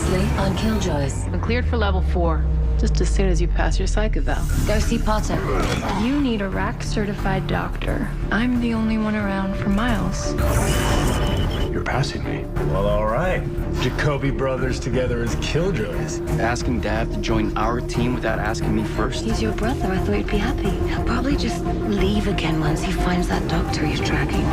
Previously on Killjoys. I'm cleared for level 4, just as soon as you pass your psych eval. Go see Potter. You need a RAC-certified doctor. I'm the only one around for miles. You're passing me. Well, all right. Jacoby brothers together as Killjoys. Asking Dad to join our team without asking me first? He's your brother. I thought you'd be happy. He'll probably just leave again once he finds that doctor he's tracking.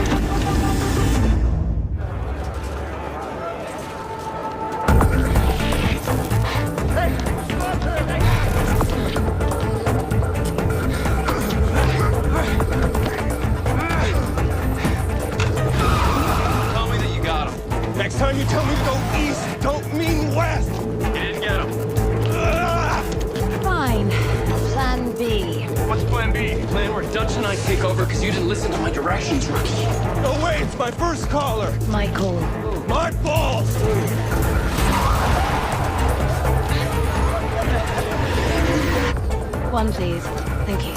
Next time you tell me to go east, don't mean west. You didn't get him. Fine. Plan B. What's plan B? Plan where Dutch and I take over because you didn't listen to my directions, rookie. No way, it's my first caller. Michael. My balls. One, please. Thank you.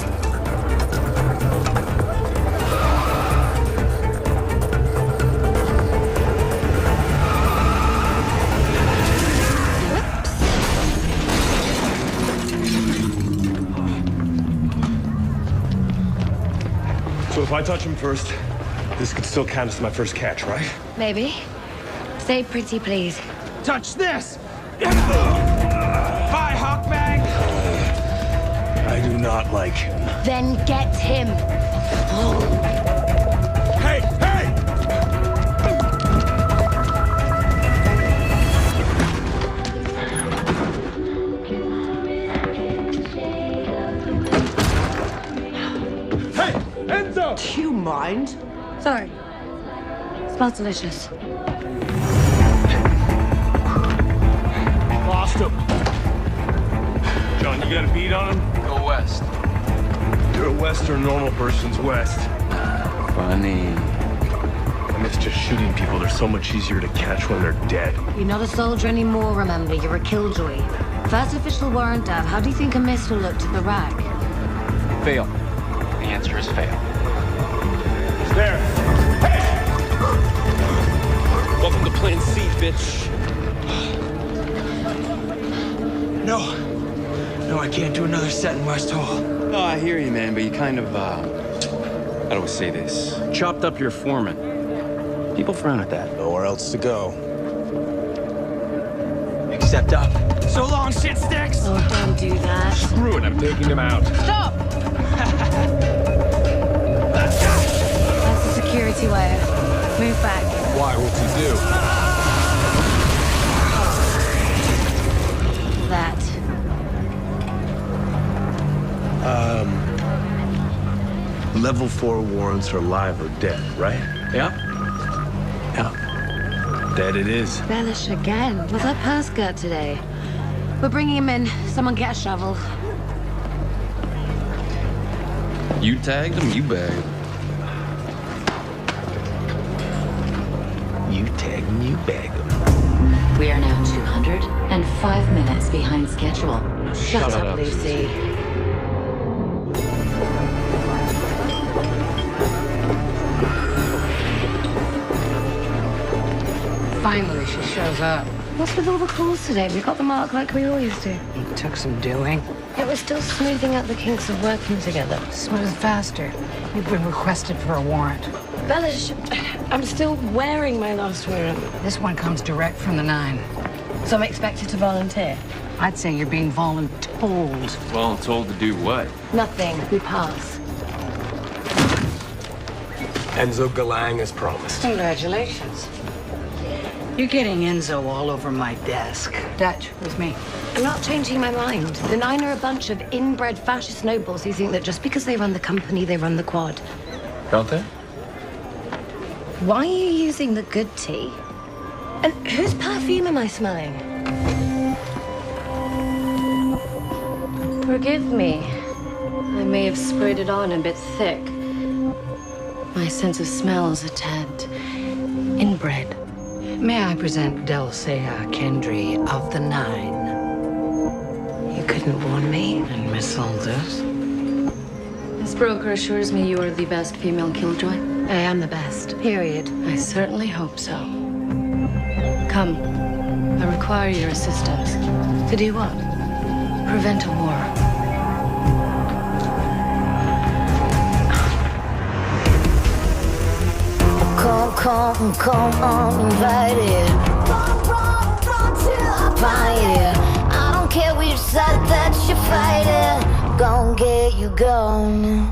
So if I touch him first, this could still count as my first catch, right? Maybe. Stay pretty, please. Touch this! Bye, Hawkbag! I do not like him. Then get him. Hey, hey! Hey, Enzo! Do you mind? Sorry. Smells delicious. Lost him. John, you got a beat on him? Go west. You're a Western normal person's West. Funny. And it's just shooting people. They're so much easier to catch when they're dead. You're not a soldier anymore, remember. You're a killjoy. First official warrant of. How do you think a miss will look to the rack? Fail. The answer is fail. He's there. Hey! Welcome to Plan C, bitch. No. No, I can't do another set in West Hall. No, I hear you, man, but you kind of, how do I say this? Chopped up your foreman. People frown at that. Nowhere else to go. Except up. So long, shit sticks! Oh, don't do that. Screw it, I'm taking him out. Stop! That's the security wire. Move back. Why? What's he do? That. Level 4 warrants are live or dead, right? Yeah? Yeah. Dead it is. Bellish again. What's up her skirt today? We're bringing him in. Someone get a shovel. You tagged him, you bagged. You tag him, you bag him. We are now 205 minutes behind schedule. Shut up, Lucy. Finally, she shows up. What's with all the calls today? We got the mark like we always do. It took some doing. Yet we're still smoothing out the kinks of working together. Smooth faster. You've been requested for a warrant. Bellish, I'm still wearing my last warrant. This one comes direct from the 9. So I'm expected to volunteer? I'd say you're being voluntold. Well, told to do what? Nothing. We pass. Enzo Galang as promised. Congratulations. You're getting Enzo all over my desk. Dutch, with me. I'm not changing my mind. The 9 are a bunch of inbred fascist nobles who think that just because they run the company, they run the quad. Don't they? Why are you using the good tea? And whose perfume am I smelling? Forgive me. I may have sprayed it on a bit thick. My sense of smell is a tad inbred. May I present Dulcea Kendry of the 9? You couldn't warn me. And Miss Aldous? This broker assures me you are the best female killjoy. I am the best, period. I certainly hope so. Come. I require your assistance. To do what? Prevent a war. Come on, invited. Run till I find it. I don't care which side that you're fighting. Gon' get you gone.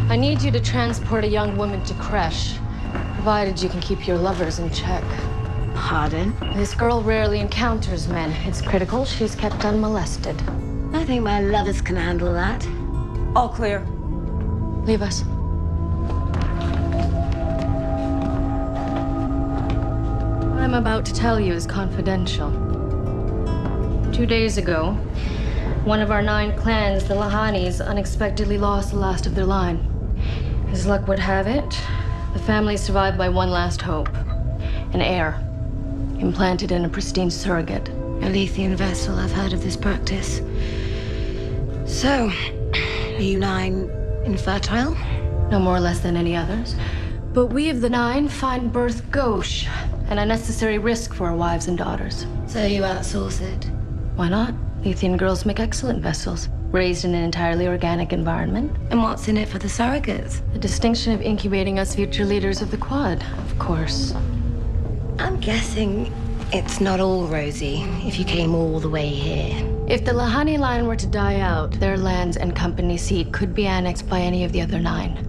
I need you to transport a young woman to Kresh, provided you can keep your lovers in check. Pardon? This girl rarely encounters men. It's critical she's kept unmolested. I think my lovers can handle that. All clear. Leave us. What I'm about to tell you is confidential. 2 days ago, one of our 9 clans, the Lahanis, unexpectedly lost the last of their line. As luck would have it, the family survived by one last hope. An heir, implanted in a pristine surrogate. A Lethean vessel, I've heard of this practice. So, are you 9 infertile? No more or less than any others. But we of the 9 find birth gauche, an unnecessary risk for our wives and daughters. So you outsource it? Why not? Lethean girls make excellent vessels, raised in an entirely organic environment. And what's in it for the surrogates? The distinction of incubating us future leaders of the Quad, of course. I'm guessing it's not all rosy if you came all the way here. If the Lahani line were to die out, their lands and company seat could be annexed by any of the other 9.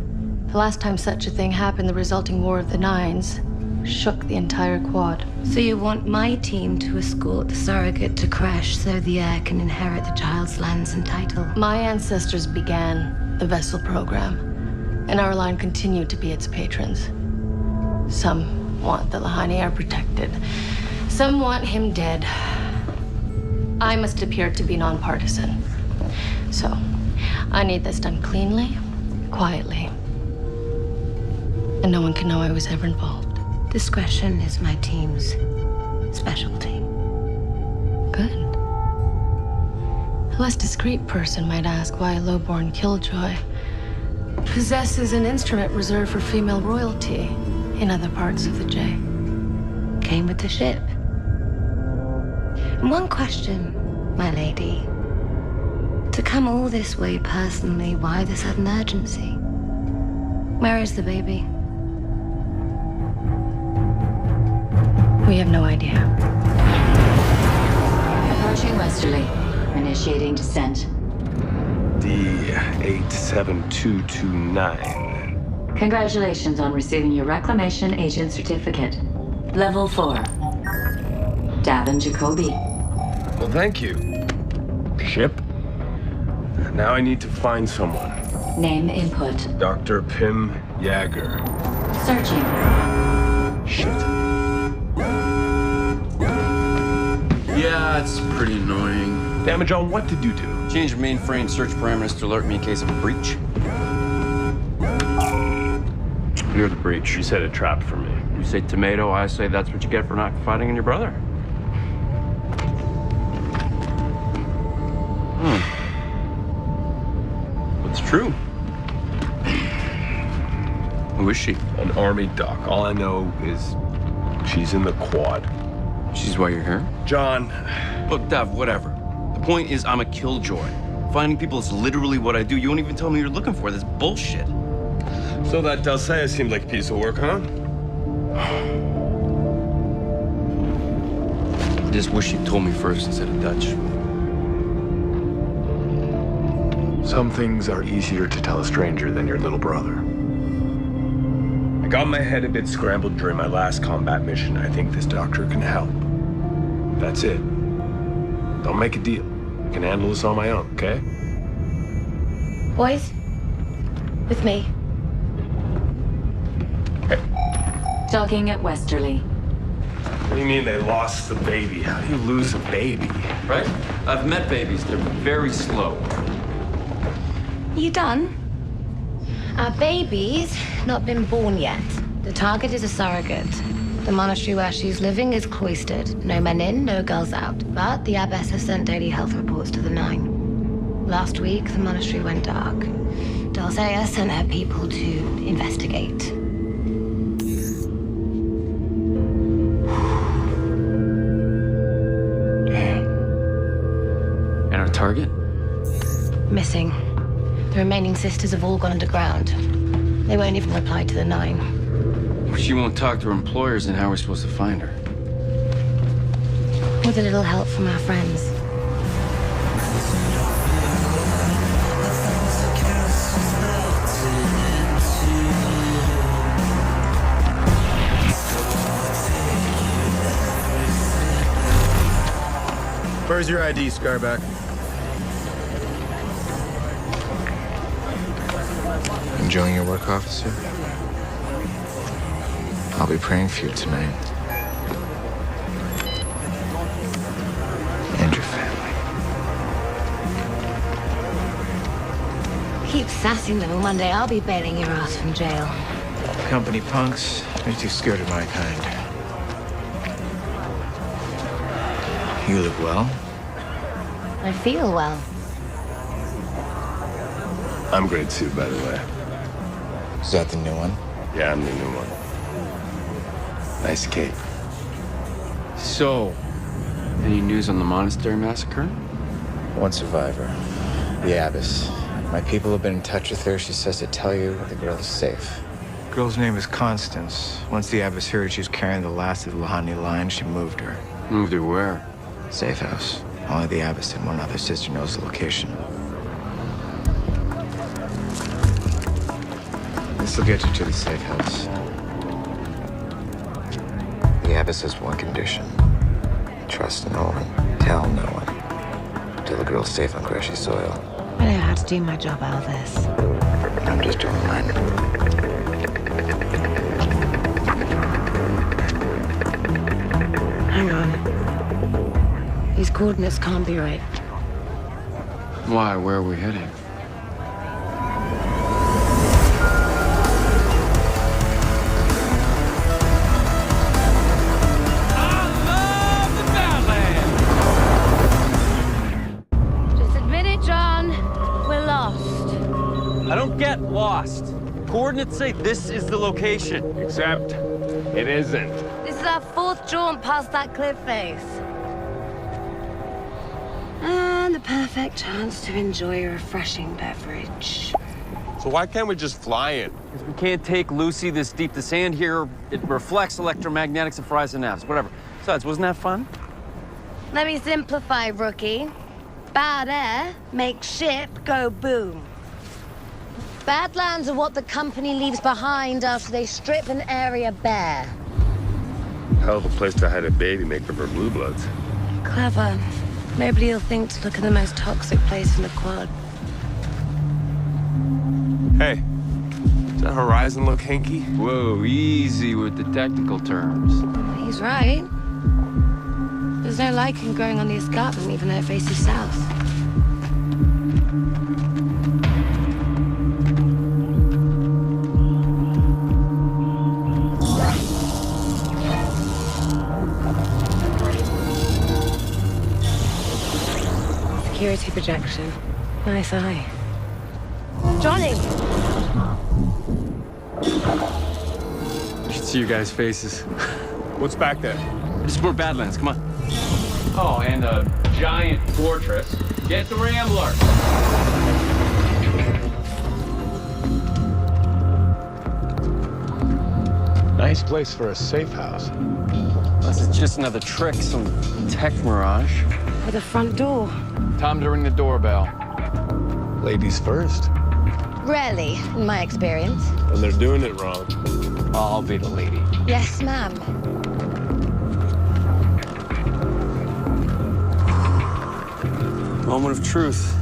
The last time such a thing happened, the resulting War of the Nines shook the entire Quad. So you want my team to escort the surrogate to Kresh so the heir can inherit the child's lands and title? My ancestors began the vessel program, and our line continued to be its patrons. Some want the Lahani heir protected. Some want him dead. I must appear to be nonpartisan. So, I need this done cleanly, quietly. And no one can know I was ever involved. Discretion is my team's specialty. Good. A less discreet person might ask why a low-born killjoy possesses an instrument reserved for female royalty in other parts of the J. Came with the ship. And one question, my lady. To come all this way personally, why the sudden urgency? Where is the baby? We have no idea. Approaching Westerly. Initiating descent. D87229. Congratulations on receiving your Reclamation Agent Certificate. Level 4. Davin Jacoby. Well, thank you. Ship? Now I need to find someone. Name input. Dr. Phim Yeager. Searching. Shit. Yeah, it's pretty annoying. Damage on what did you do? Change mainframe search parameters to alert me in case of a breach. Near the breach. You set a trap for me. You say tomato, I say that's what you get for not confiding in your brother. It's true. Who is she? An army doc. All I know is she's in the Quad. She's why you're here? John. Look, Dev, whatever. The point is I'm a killjoy. Finding people is literally what I do. You won't even tell me you're looking for. That's bullshit. So that Dulcea seemed like a piece of work, huh? I just wish you told me first instead of Dutch. Some things are easier to tell a stranger than your little brother. I got my head a bit scrambled during my last combat mission. I think this doctor can help. That's it. Don't make a deal. I can handle this on my own, okay? Boys, with me. Hey. Docking at Westerly. What do you mean they lost the baby? How do you lose a baby? Right? I've met babies. They're very slow. You done? Our baby's not been born yet. The target is a surrogate. The monastery where she's living is cloistered. No men in, no girls out. But the abbess has sent daily health reports to the 9. Last week, the monastery went dark. Dulcea sent her people to investigate. target? Missing. The remaining sisters have all gone underground. They won't even reply to the 9. She won't talk to her employers, and how are we supposed to find her? With a little help from our friends. Where's your ID, Scarback? Enjoying your work, officer? I'll be praying for you tonight. And your family. Keep sassing them, and one day I'll be bailing your ass from jail. Company punks, they're too scared of my kind. You look well. I feel well. I'm great too, by the way. Is that the new one? Yeah, I'm the new one. Nice cape. So, any news on the monastery massacre? One survivor. The Abbess. My people have been in touch with her. She says to tell you the girl is safe. The girl's name is Constance. Once the Abbess heard she was carrying the last of the Lahani line, she moved her. Moved her where? Safe house. Only the Abbess and one other sister knows the location. This'll get you to the safe house. The Abbess has one condition. Trust no one. Tell no one. Till the girl's safe on Greshey soil. I know how to do my job, Elvis. I'm just doing mine. Hang on. These coordinates can't be right. Why? Where are we heading? Just admit it, John. We're lost. I don't get lost. Coordinates say this is the location. Except, it isn't. This is our 4th jaunt past that cliff face. And the perfect chance to enjoy a refreshing beverage. So why can't we just fly in? Because we can't take Lucy this deep. The sand here, it reflects electromagnetics and fries and naps, whatever. Besides, wasn't that fun? Let me simplify, rookie. Bad air makes ship go boom. Badlands are what the company leaves behind after they strip an area bare. Hell of a place to hide a baby maker for blue bloods. Clever. Nobody will think to look at the most toxic place in the quad. Hey, does that horizon look hinky? Whoa, easy with the technical terms. He's right. There's no lichen growing on the escarpment, even though it faces south. Security projection. Nice eye. Johnny! You should see your guys' faces. What's back there? Just more Badlands, come on. Oh, and a giant fortress. Get the Rambler. Nice place for a safe house. Unless it's just another trick, some tech mirage. With a front door. Time to ring the doorbell. Ladies first. Rarely, in my experience. And they're doing it wrong. I'll be the lady. Yes, ma'am. Moment of truth.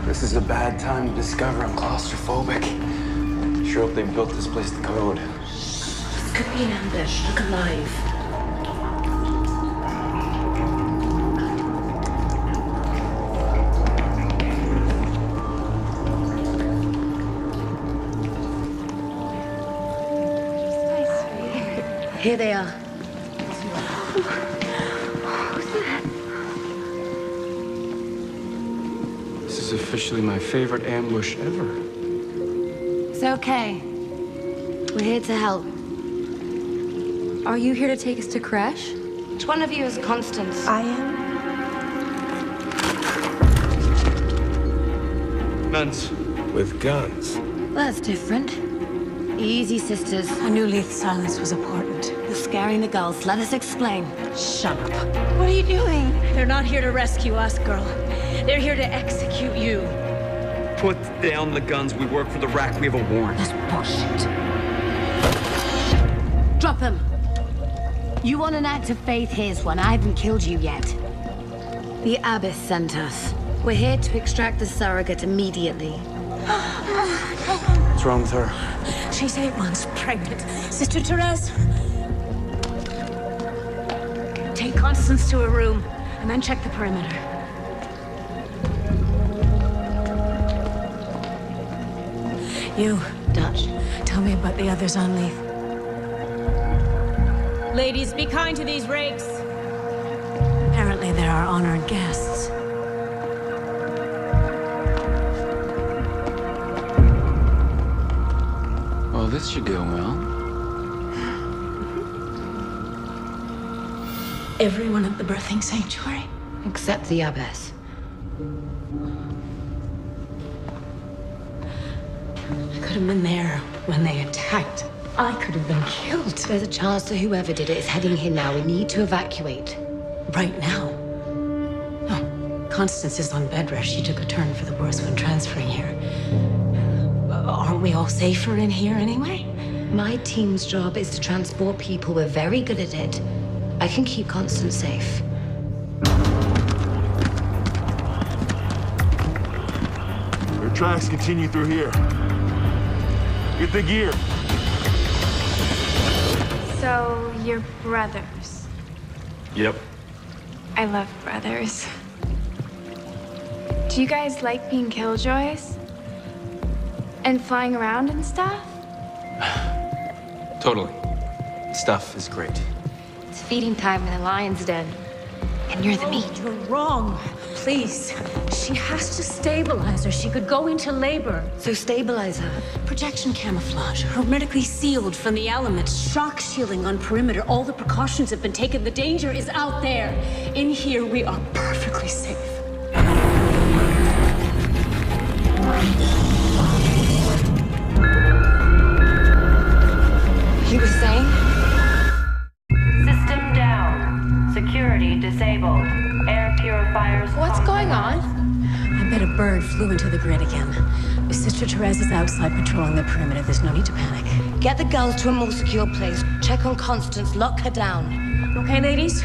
This is a bad time to discover I'm claustrophobic. Sure hope they built this place to code. This could be an ambush. Look alive. Here they are. This is is officially my favorite ambush ever. It's okay. We're here to help. Are you here to take us to Crash? Which one of you is Constance? I am. Nuns. With guns. That's different. Easy, sisters. I knew Leith's silence was important. You're scaring the girls. Let us explain. Shut up. What are you doing? They're not here to rescue us, girl. They're here to execute you. Put down the guns. We work for the rack. We have a warrant. That's bullshit. Drop them. You want an act of faith? Here's one. I haven't killed you yet. The Abbess sent us. We're here to extract the surrogate immediately. What's wrong with her? She's 8 months pregnant. Sister Therese. Take Constance to her room and then check the perimeter. You, Dutch. tell me about the others on Leith. Ladies, be kind to these rakes. Apparently, they're our honored guests. Well, this should go well. Everyone at the birthing sanctuary. Except the Abbess. I could have been there when they attacked. I could have been killed. There's a chance that whoever did it is heading here now. We need to evacuate. Right now? No. Constance is on bed rest. She took a turn for the worse when transferring here. Aren't we all safer in here anyway? My team's job is to transport people. We're very good at it. I can keep Constance safe. Their tracks continue through here. Get the gear. So, you're brothers. Yep. I love brothers. Do you guys like being killjoys? And flying around and stuff? Totally. Stuff is great. It's feeding time in the lion's den. And you're the meat. You're wrong. Please. She has to stabilize her. She could go into labor. So stabilize her. Protection camouflage, hermetically sealed from the elements, shock shielding on perimeter. All the precautions have been taken. The danger is out there. In here, we are perfectly safe. You were saying? System down. Security disabled. Air purifiers. What's going on? I bet a bird flew into the grid again. Sister Therese is outside patrolling the perimeter. There's no need to panic. Get the girls to a more secure place. Check on Constance. Lock her down. Okay, ladies?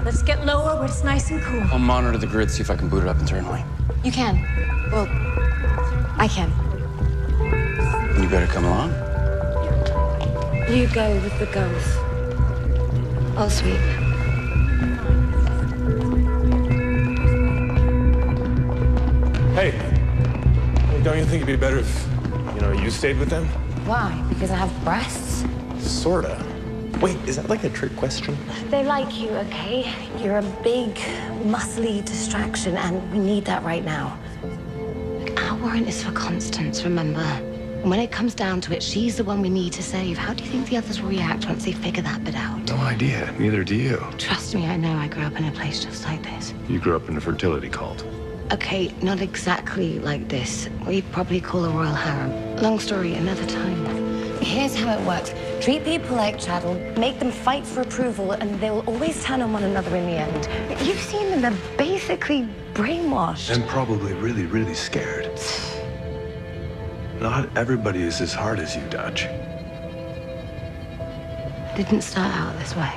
Let's get lower where it's nice and cool. I'll monitor the grid, see if I can boot it up internally. You can. Well, I can. You better come along. You go with the girls. I'll sweep. Hey, don't you think it'd be better if, you stayed with them? Why? Because I have breasts? Sorta. Wait, is that like a trick question? They like you, okay? You're a big, muscly distraction, and we need that right now. Look, our warrant is for Constance, remember? And when it comes down to it, she's the one we need to save. How do you think the others will react once they figure that bit out? No idea. Neither do you. Trust me, I know. I grew up in a place just like this. You grew up in a fertility cult. Okay, not exactly like this. We'd probably call a royal harem. Long story, another time. Here's how it works. Treat people like chattel, make them fight for approval, and they'll always turn on one another in the end. You've seen them, they're basically brainwashed. And probably really, really scared. Not everybody is as hard as you, Dutch. Didn't start out this way.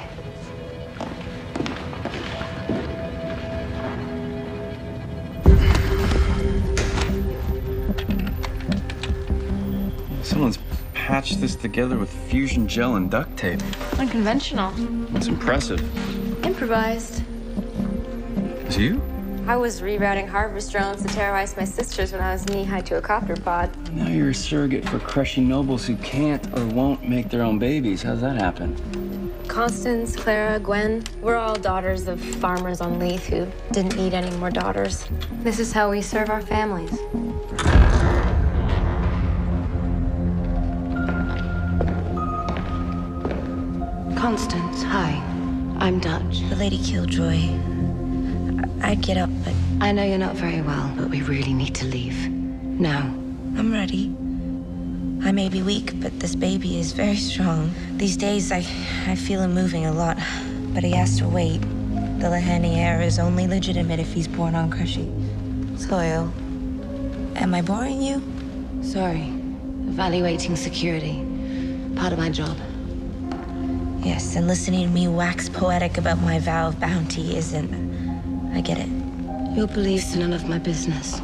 Someone's patched this together with fusion gel and duct tape. Unconventional. That's impressive. Improvised. Is you? I was rerouting harvest drones to terrorize my sisters when I was knee-high to a copter pod. Now you're a surrogate for crushing nobles who can't or won't make their own babies. How's that happen? Constance, Clara, Gwen, we're all daughters of farmers on Leith who didn't need any more daughters. This is how we serve our families. Constance, hi. I'm Dutch. The Lady Killjoy. I'd get up, but... I know you're not very well, but we really need to leave. Now. I'm ready. I may be weak, but this baby is very strong. These days, I feel him moving a lot, but he has to wait. The Lahani heir is only legitimate if he's born on Crushy soil. Am I boring you? Sorry. Evaluating security. Part of my job. Yes, and listening to me wax poetic about my vow of bounty isn't. I get it. Your beliefs are none of my business.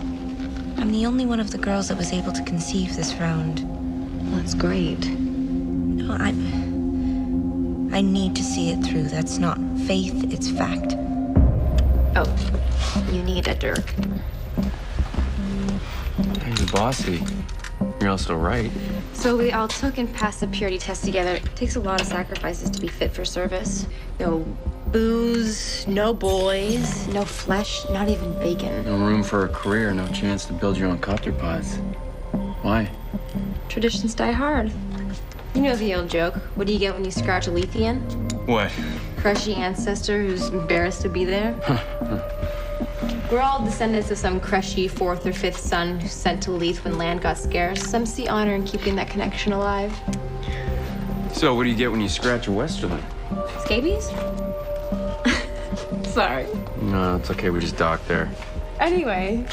I'm the only one of the girls that was able to conceive this round. That's great. No, I need to see it through. That's not faith, it's fact. Oh, you need a Dirk. Hey, you're bossy. You're also right. So we all took and passed the purity test together. It takes a lot of sacrifices to be fit for service. No booze, no boys, no flesh, not even bacon. No room for a career, no chance to build your own copter pods. Why? Traditions die hard. You know the old joke. What do you get when you scratch a Leithian? What? Crushy ancestor who's embarrassed to be there. We're all descendants of some crushy 4th or 5th son who's sent to Leith when land got scarce. Some see honor in keeping that connection alive. So, what do you get when you scratch a Westerland? Scabies? Sorry. No, it's okay. We just docked there. Anyway,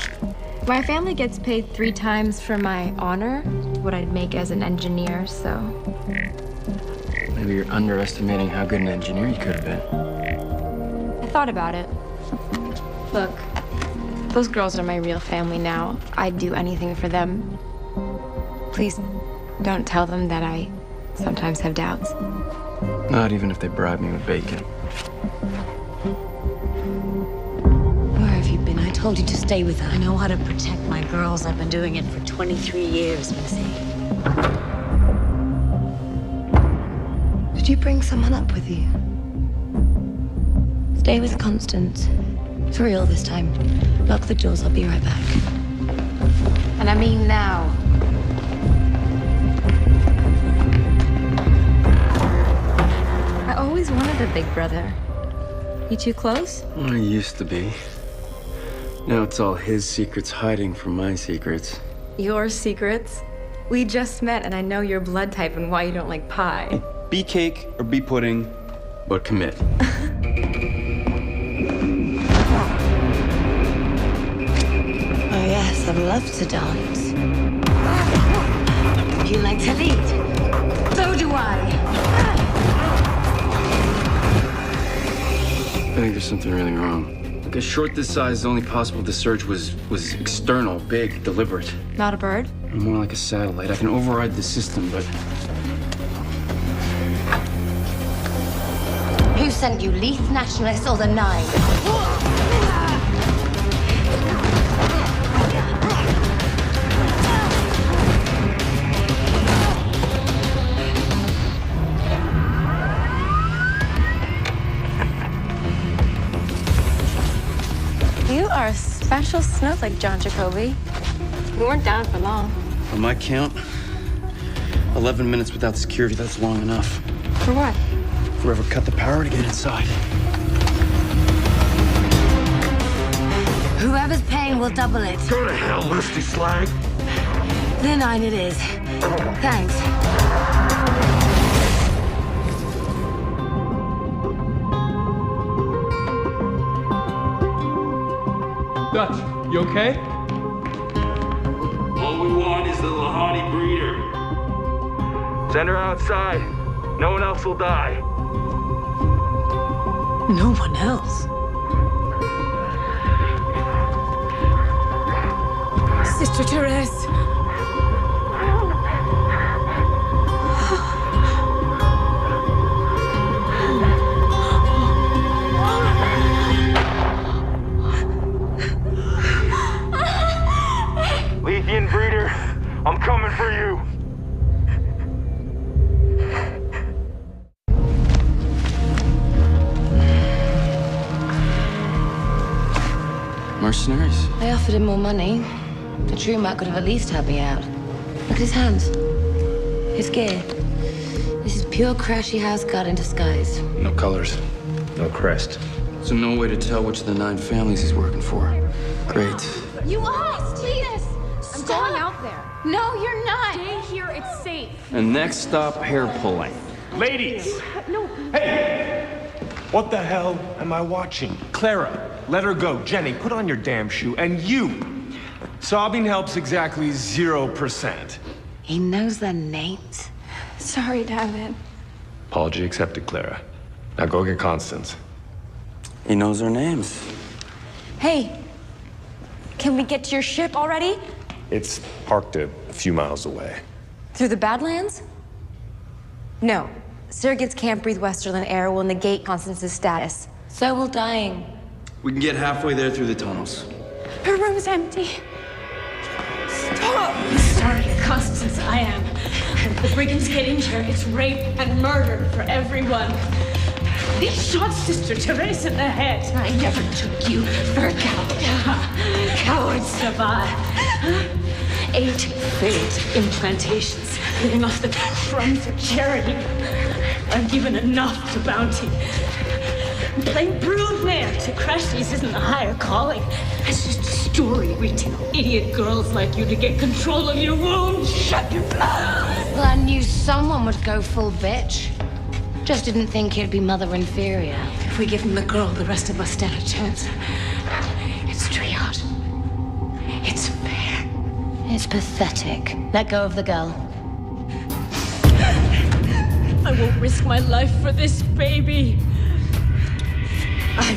my family gets paid 3 times for my honor, what I'd make as an engineer, so... Maybe you're underestimating how good an engineer you could have been. I thought about it. Look, those girls are my real family now. I'd do anything for them. Please, don't tell them that I sometimes have doubts. Not even if they bribe me with bacon. Where have you been? I told you to stay with her. I know how to protect my girls. I've been doing it for 23 years, Missy. Did you bring someone up with you? Stay with Constance. For real this time. Lock the doors, I'll be right back. And I mean now. I always wanted a big brother. You too close? I used to be. Now it's all his secrets hiding from my secrets. Your secrets? We just met and I know your blood type and why you don't like pie. Be cake or be pudding, but commit. Oh yes, I'd love to dance. You like to lead? So do I. I think there's something really wrong. Like a short this size, the only possible the surge was external, big, deliberate. Not a bird? More like a satellite. I can override the system, but... Who sent you, Leith nationalists or the Nine? You are a special snowflake, John Jacoby. We weren't down for long. On my count, 11 minutes without security, that's long enough. For what? Whoever cut the power to get inside. Whoever's paying will double it. Go to hell, lusty slag. The 9 it is. Thanks. Dutch, you okay? All we want is the Lahani breeder. Send her outside. No one else will die. No one else? Sister Therese. Leithian breeder, I'm coming for you. mercenaries? I offered him more money. The true Matt could have at least helped me out. Look at his hands. His gear. This is pure crashy house guard in disguise. No colors, no crest. So no way to tell which of the 9 families he's working for. Great. You asked! Please! I'm going out there. No, you're not! Stay here, it's safe. And next stop, hair pulling. Ladies! No. Hey! What the hell am I watching? Clara, let her go. Jenny, put on your damn shoe. And you! Sobbing helps exactly 0%. He knows their names. Sorry, David. Apology accepted, Clara. Now go get Constance. He knows their names. Hey, can we get to your ship already? It's parked a few miles away. Through the Badlands? No. Surrogates can't breathe Westerland air will negate Constance's status. So will dying. We can get halfway there through the tunnels. Her room's empty. Stop! Sorry, Constance, I am. The brigands get into her. It's rape and murder for everyone. They shot Sister Therese in the head. I never took you for a coward. Cowards survive. 8 failed implantations, living off the crumbs of charity. I've given enough to bounty. Playing broodmare to crushies isn't a higher calling. It's just a story we tell idiot girls like you to get control of your wounds. Shut your mouth. Well, I knew someone would go full bitch. Just didn't think he'd be mother inferior. If we give him the girl, the rest of us stand a chance. It's triage. It's fair. It's pathetic. Let go of the girl. I won't risk my life for this baby. I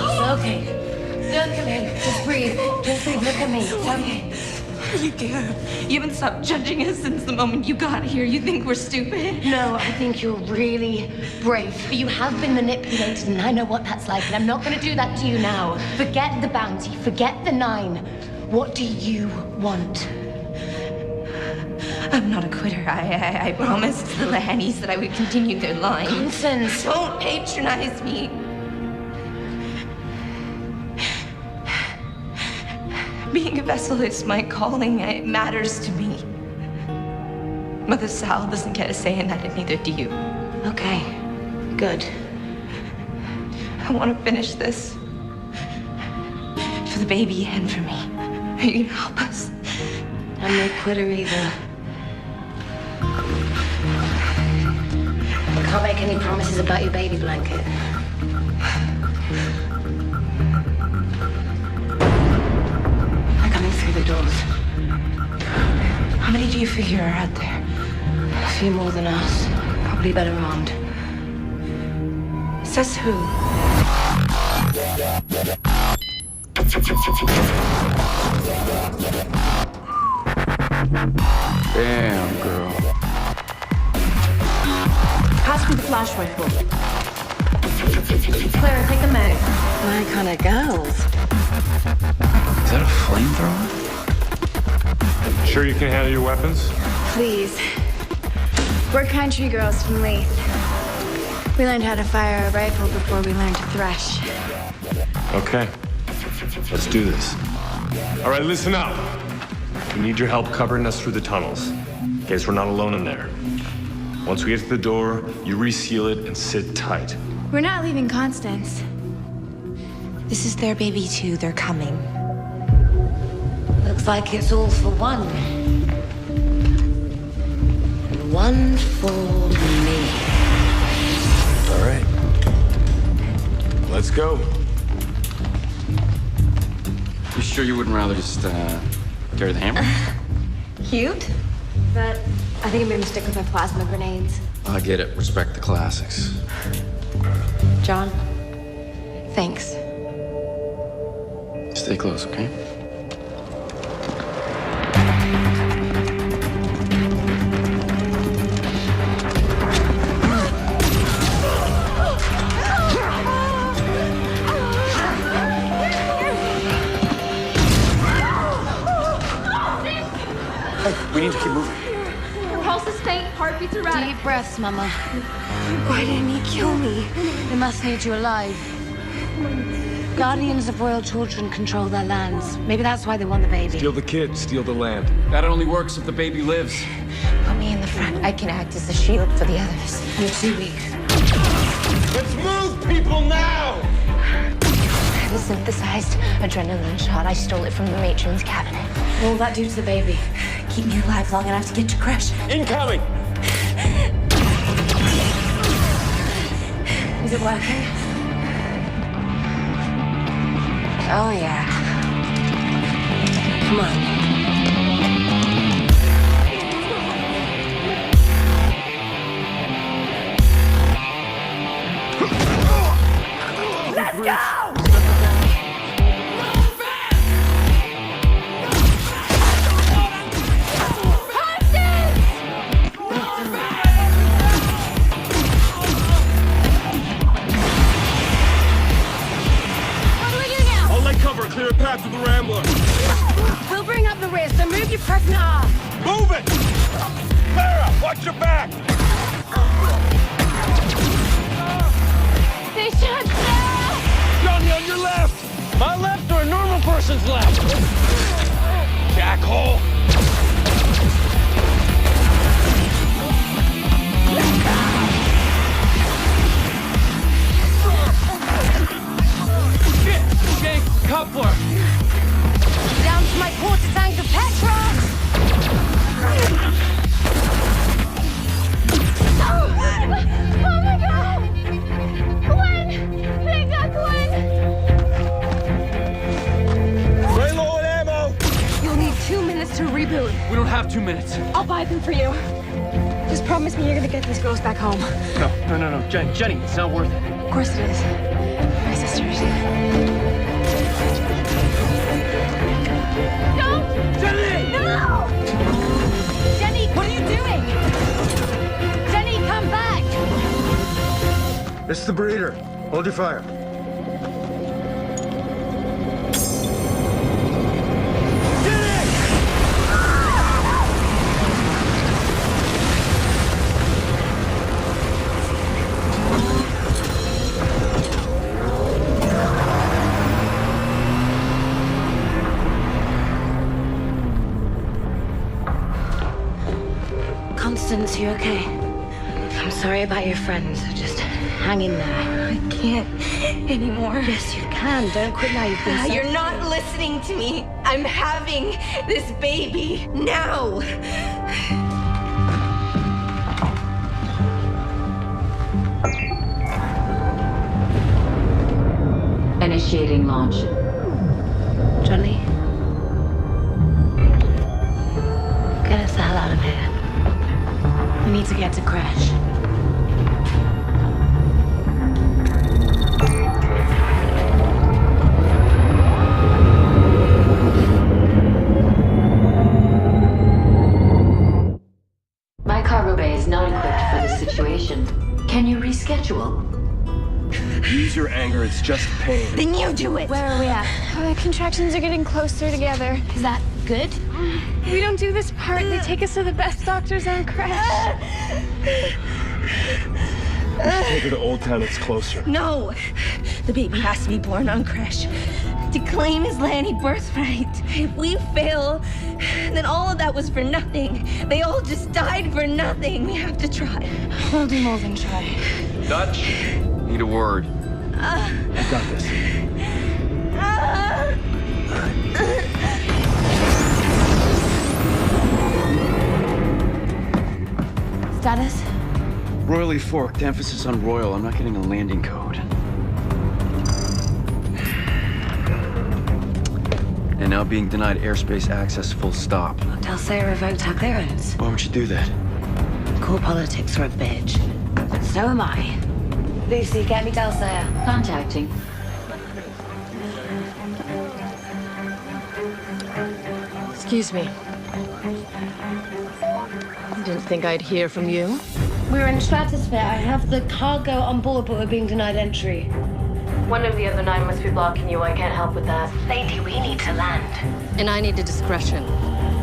It's okay. Look at me. Just breathe. Just breathe. Look at me. It's okay. You care. You haven't stopped judging us since the moment you got here. You think we're stupid? No, I think you're really brave. But you have been manipulated, and I know what that's like, and I'm not going to do that to you now. Forget the bounty. Forget the 9. What do you want? I'm not a quitter. I promised the Lahannies that I would continue their line. Constance. Don't patronize me. Being a vessel is my calling. It matters to me. Mother Sal doesn't get a say in that, and neither do you. Okay. Good. I want to finish this. For the baby and for me. Are you gonna help us? I'm no quitter either. I can't make any promises about your baby blanket. They're coming through the doors. How many do you figure are out there? A few more than us. Probably better armed. Says who? Damn, girl. Pass me the flash rifle. Clara, take a mag. My kind of girls. Is that a flamethrower? Sure you can handle your weapons? Please. We're country girls from Leith. We learned how to fire a rifle before we learned to thresh. Okay. Let's do this. All right, listen up. We need your help covering us through the tunnels, in case we're not alone in there. Once we get to the door, you reseal it and sit tight. We're not leaving Constance. This is their baby too. They're coming. Looks like it's all for one. And one for me. All right. Let's go. You sure you wouldn't rather just carry the hammer? Cute, but I think I made a mistake with my plasma grenades. I get it. Respect the classics. John, thanks. Stay close, okay? need to keep moving. Her pulse is faint, heartbeats erratic. Deep breaths, Mama. Why didn't he kill me? They must need you alive. Guardians of royal children control their lands. Maybe that's why they want the baby. Steal the kid, steal the land. That only works if the baby lives. Put me in the front. I can act as a shield for the others. You're too weak. Let's move, people, now! I have a synthesized adrenaline shot. I stole it from the matron's cabinet. What will that do to the baby? Keep me alive long enough to get to Crash. Incoming! Is it working? Oh, yeah. Come on. Let's go! Clear a path to the Rambler. We'll bring up the rear, so move your partner off. Move it! Clara, watch your back! They shot Sarah! Johnny, on your left! My left or a normal person's left? Jackhole! Shank, coupler! Down to my quarter tank of petrol! Oh my God! Gwen! They got Gwen! Very low on ammo! You'll need 2 minutes to reboot. We don't have 2 minutes. I'll buy them for you. Just promise me you're gonna get these girls back home. No. Jenny, it's not worth it. Of course it is. My sisters. Don't! Jenny! No! Jenny, what are you doing? Jenny, come back! It's the breeder. Hold your fire. Constance, you okay? I'm sorry about your friends. Just hang in there. I can't anymore. Yes, you can. Don't quit now. You've been You're not listening to me. I'm having this baby now. Initiating launch. Johnny? Get us the hell out of here. We need to get to Crash. My cargo bay is not equipped for this situation. Can you reschedule? Use your anger, it's just pain. Then you do it. Where are we at? The contractions are getting closer together. Is that good? We don't do this part. They take us to the best doctors on Crash. Take her to Old Town, it's closer. No. The baby has to be born on Crash. To claim his Lanny birthright. If we fail, then all of that was for nothing. They all just died for nothing. We have to try. We'll do more than try. Dutch, need a word. I got this. Status? Royally forked, emphasis on royal. I'm not getting a landing code. And now being denied airspace access, full stop. Dalsea revoked her clearance. Why would you do that? Cool politics are a bitch. So am I. Lucy, get me Dalsea. Contacting. Excuse me. Didn't think I'd hear from you. We're in stratosphere. I have the cargo on board, but we're being denied entry. One of the other 9 must be blocking you. I can't help with that. Lady, we need to land. And I needed discretion.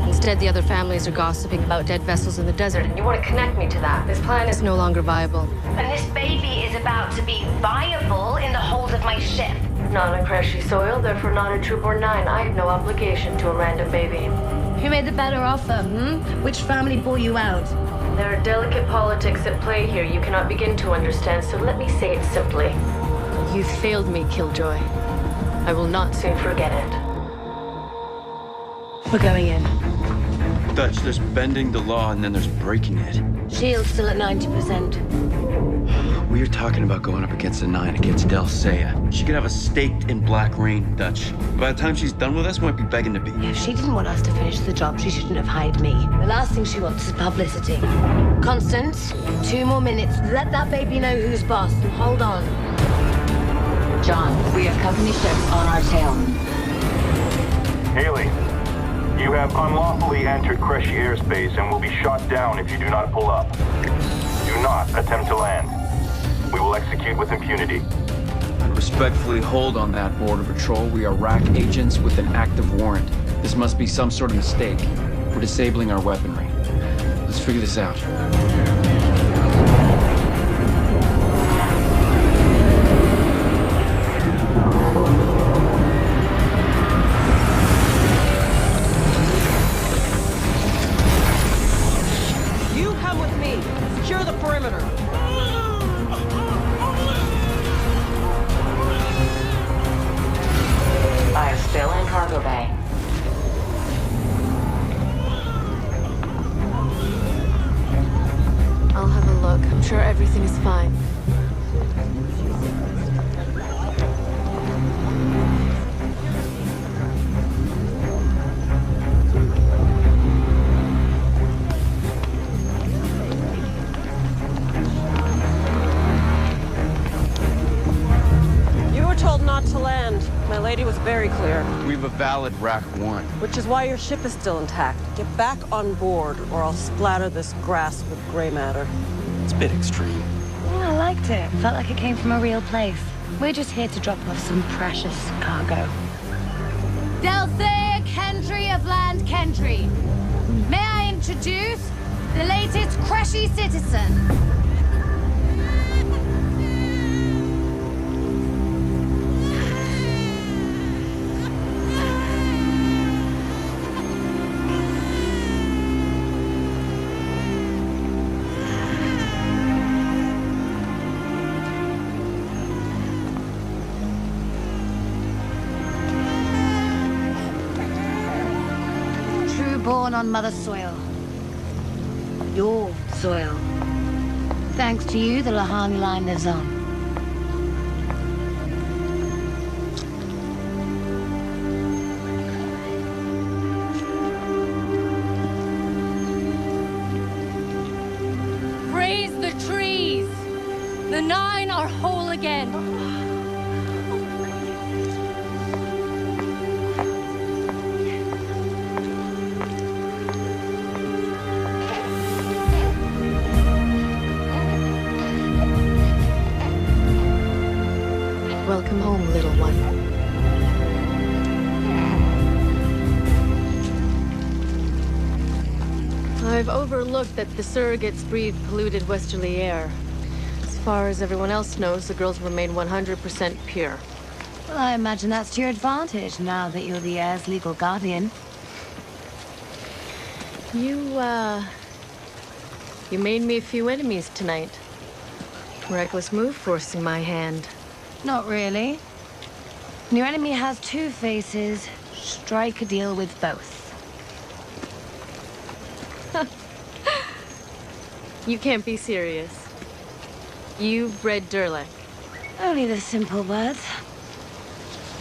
These Instead, the other families are gossiping about dead vessels in the desert, and you want to connect me to that. This plan is no longer viable. And this baby is about to be viable in the hold of my ship. Not on Crashy soil, therefore not a Troop or 9. I have no obligation to a random baby. Who made the better offer, Which family bore you out? There are delicate politics at play here you cannot begin to understand, so let me say it simply. You've failed me, Killjoy. I will not soon forget it. We're going in. Dutch, there's bending the law and then there's breaking it. Shield's still at 90%. We're talking about going up against a 9 against Del Saya. She could have us staked in black rain, Dutch. By the time she's done with us, we might be begging to be. If she didn't want us to finish the job, she shouldn't have hired me. The last thing she wants is publicity. Constance, 2 more minutes. Let that baby know who's boss. Hold on. John, we have company ships on our tail. Haley, you have unlawfully entered Crashy airspace and will be shot down if you do not pull up. Do not attempt to land. We will execute with impunity. I respectfully hold on that, Border Patrol. We are RAC agents with an active warrant. This must be some sort of mistake. We're disabling our weaponry. Let's figure this out. You come with me. Secure the perimeter. Fire still in cargo bay. I'll have a look. I'm sure everything is fine. You were told not to land. My lady was very clear. We have a valid RAC warrant. Which is why your ship is still intact. Get back on board, or I'll splatter this grass with gray matter. It's a bit extreme. Oh, I liked it. Felt like it came from a real place. We're just here to drop off some precious cargo. Delthea Kendry of Land Kendry. May I introduce the latest Crashy citizen? Born on mother soil. Your soil. Thanks to you, the Lahani line lives on. Praise the trees. The 9 are whole again. Welcome home, little one. I've overlooked that the surrogates breathe polluted westerly air. As far as everyone else knows, the girls remain 100% pure. Well, I imagine that's to your advantage now that you're the heir's legal guardian. You made me a few enemies tonight. Reckless move forcing my hand. Not really. When your enemy has 2 faces, strike a deal with both. You can't be serious. You've bred Durlek. Only the simple birds.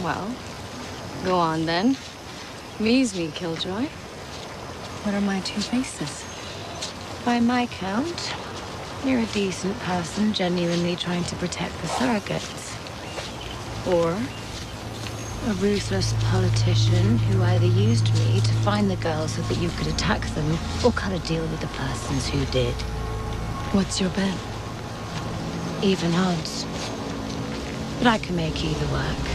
Well, go on then. Amuse me, Killjoy. What are my 2 faces? By my count, you're a decent person genuinely trying to protect the surrogates. Or a ruthless politician who either used me to find the girls so that you could attack them, or cut a deal with the persons who did. What's your bet? Even odds. But I can make either work.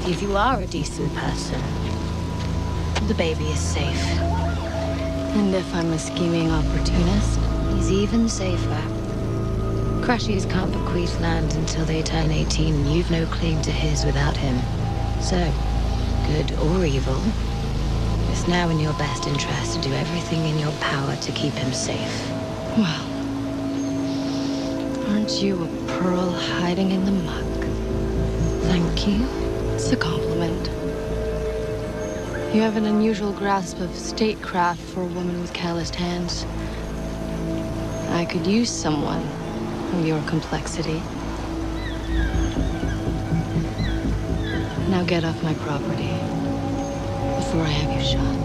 If you are a decent person, the baby is safe. And if I'm a scheming opportunist? He's even safer. Crashies can't bequeath land until they turn 18, and you've no claim to his without him. So, good or evil, it's now in your best interest to do everything in your power to keep him safe. Well, aren't you a pearl hiding in the muck? Thank you. It's a compliment. You have an unusual grasp of statecraft for a woman with calloused hands. I could use someone of your complexity. Now get off my property before I have you shot.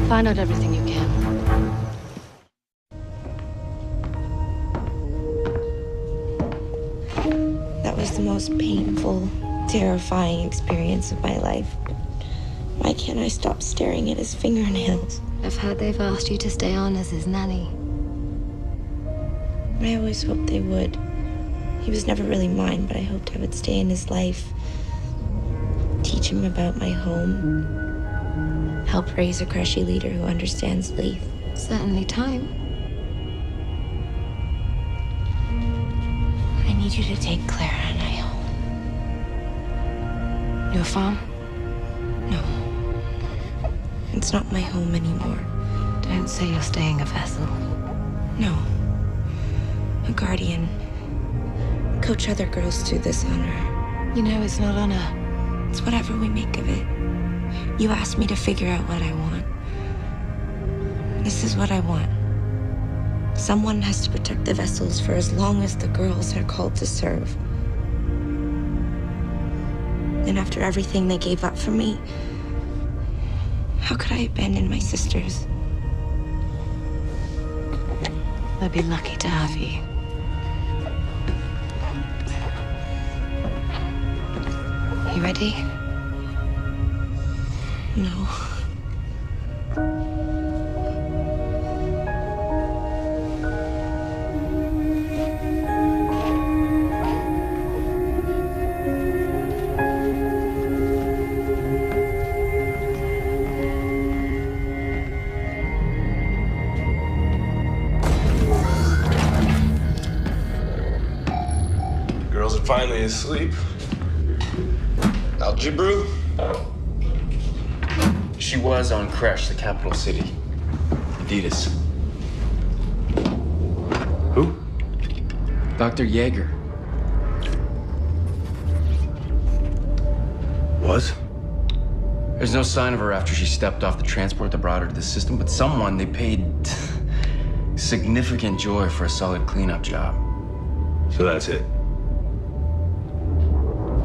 Find out everything you can. That was the most painful, terrifying experience of my life. Why can't I stop staring at his fingernails? I've heard they've asked you to stay on as his nanny. I always hoped they would. He was never really mine, but I hoped I would stay in his life. Teach him about my home. Help raise a Crushy leader who understands Leaf. Certainly time. I need you to take Clara and I home. Your farm? No. It's not my home anymore. Don't say you're staying a vessel. No. A guardian. Coach other girls through this honor. You know it's not honor. It's whatever we make of it. You asked me to figure out what I want. This is what I want. Someone has to protect the vessels for as long as the girls are called to serve. And after everything they gave up for me, how could I abandon my sisters? They'd be lucky to have you. You ready? No. Girls are finally asleep. Algae brew? She was on Crash, the capital city. Adidas. Who? Dr. Yeager. Was? There's no sign of her after she stepped off the transport that brought her to the system, but someone, they paid significant joy for a solid cleanup job. So that's it?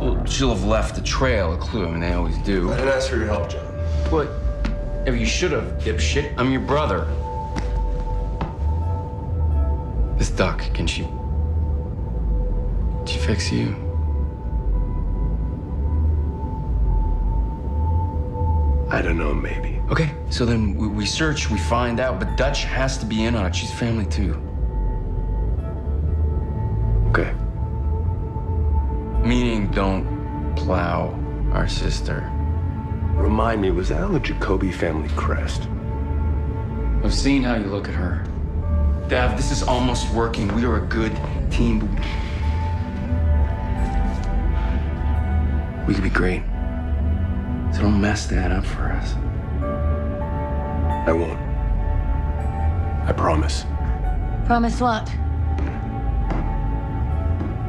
Well, she'll have left a trail, a clue. I mean, they always do. I didn't ask for your help, John. What? If you should have, dipshit. I'm your brother. This duck, can she fix you? I don't know, maybe. Okay, so then we search, we find out, but Dutch has to be in on it. She's family too. Okay. Meaning don't plow our sister. Remind me, was that on the Jacoby family crest? I've seen how you look at her. Dav, this is almost working. We are a good team. We could be great. So don't mess that up for us. I won't. I promise. Promise what?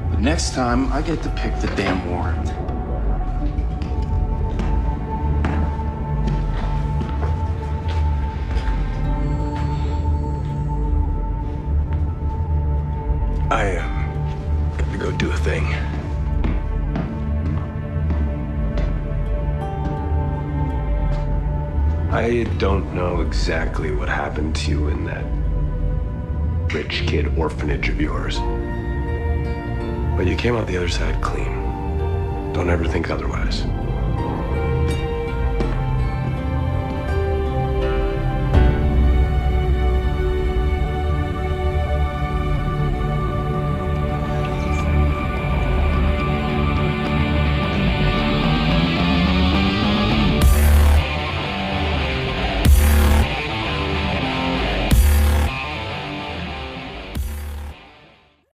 But next time, I get to pick the damn warrant. I got to go do a thing. I don't know exactly what happened to you in that rich kid orphanage of yours. But you came out the other side clean. Don't ever think otherwise.